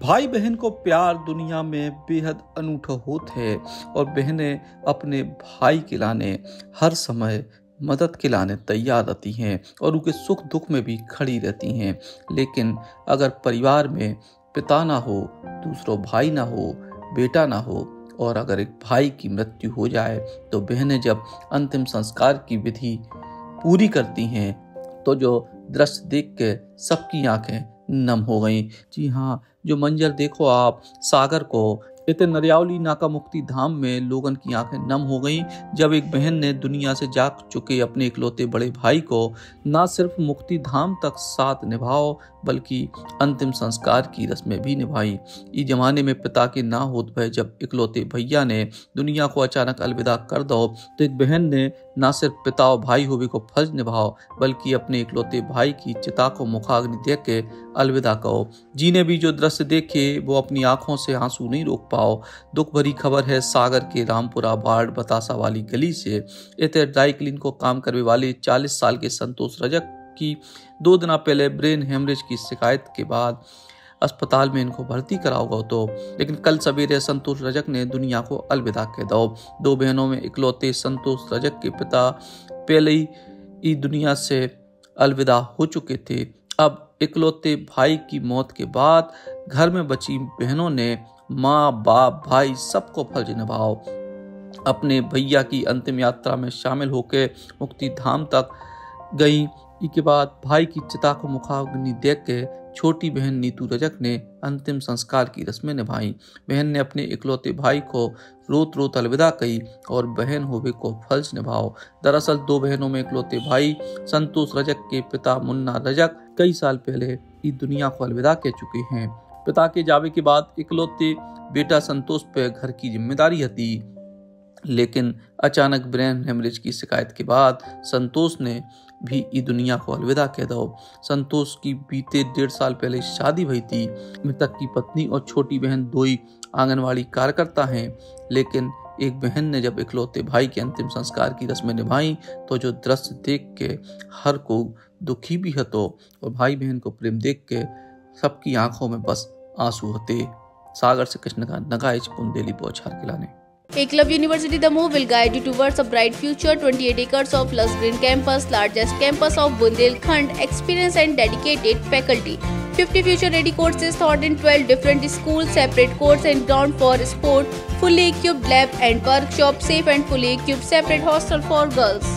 भाई बहन को प्यार दुनिया में बेहद अनूठा होता है और बहनें अपने भाई के लाने हर समय मदद के लाने तैयार रहती हैं और उनके सुख दुख में भी खड़ी रहती हैं। लेकिन अगर परिवार में पिता ना हो, दूसरा भाई ना हो, बेटा ना हो और अगर एक भाई की मृत्यु हो जाए तो बहनें जब अंतिम संस्कार की विधि पूरी करती हैं तो जो दृश्य देख के सबकी आंखें नम हो गई। जी हाँ, जो मंजर देखो आप सागर को इतने नरियावली नाका मुक्ति धाम में लोगन की आंखें नम हो गई जब एक बहन ने दुनिया से जाग चुके अपने इकलौते बड़े भाई को ना सिर्फ मुक्ति धाम तक साथ निभाओ बल्कि अंतिम संस्कार की रस्में भी निभाई। इस जमाने में पिता के ना होत भय जब इकलौते भैया ने दुनिया को अचानक अलविदा कर दो तो एक बहन ने ना सिर्फ पिता और भाई होवे को फर्ज निभाओ बल्कि अपने इकलौते भाई की चिता को मुखाग्नि देख के अलविदा कहो। जी ने भी जो दृश्य देखे वो अपनी आंखों से आंसू नहीं रोक पाओ। दुख भरी खबर है सागर के रामपुरा बाढ़ बतासा वाली गली से इतने ड्राई क्लीन को काम करने वाले 40 साल के संतोष रजक की 2 दिन पहले ब्रेन हेमरेज की शिकायत के बाद अस्पताल में इनको भर्ती कराओगे तो लेकिन कल सवेरे संतोष रजक ने दुनिया को अलविदा कह दो। 2 बहनों में इकलौते संतोष रजक के पिता पहले ही दुनिया से अलविदा हो चुके थे। अब इकलौते भाई की मौत के बाद घर में बची बहनों ने माँ बाप भाई सबको फर्ज निभाओ। अपने भैया की अंतिम यात्रा में शामिल होकर मुक्ति धाम तक गई। इसके बाद भाई की चिता को मुखाग्नि देख के छोटी बहन नीतू रजक ने अंतिम संस्कार की रस्में निभाई। बहन ने अपने इकलौते भाई को रोत रोत अलविदा कही और बहन होवे को फर्ज निभाओ। दरअसल 2 बहनों में इकलौते भाई संतोष रजक के पिता मुन्ना रजक कई साल पहले इस दुनिया को अलविदा कह चुके हैं। पिता के जावे के बाद इकलौते बेटा संतोष पे घर की जिम्मेदारी थी, लेकिन अचानक ब्रेन हेमरेज की शिकायत के बाद संतोष ने भी इस दुनिया को अलविदा कह दो। संतोष की बीते 1.5 साल पहले शादी हुई थी। मृतक की पत्नी और छोटी बहन 2 ही आंगनवाड़ी कार्यकर्ता हैं, लेकिन एक बहन ने जब इकलौते भाई के अंतिम संस्कार की रस्में निभाई तो जो दृश्य देख के हर को दुखी भी हतो और भाई बहन को प्रेम देख के सबकी आंखों में बस आंसू होते। सागर से कृष्णकांत नगाइच बुंदेली पहुंचार के लाने। Eklavya University The Move will guide you towards a bright future. 28 acres of lush green campus, largest campus of Bundelkhand, experienced and dedicated faculty. 50 future-ready courses taught in 12 different schools, separate courts and ground for sport, fully equipped lab and workshop, safe and fully equipped separate hostel for girls.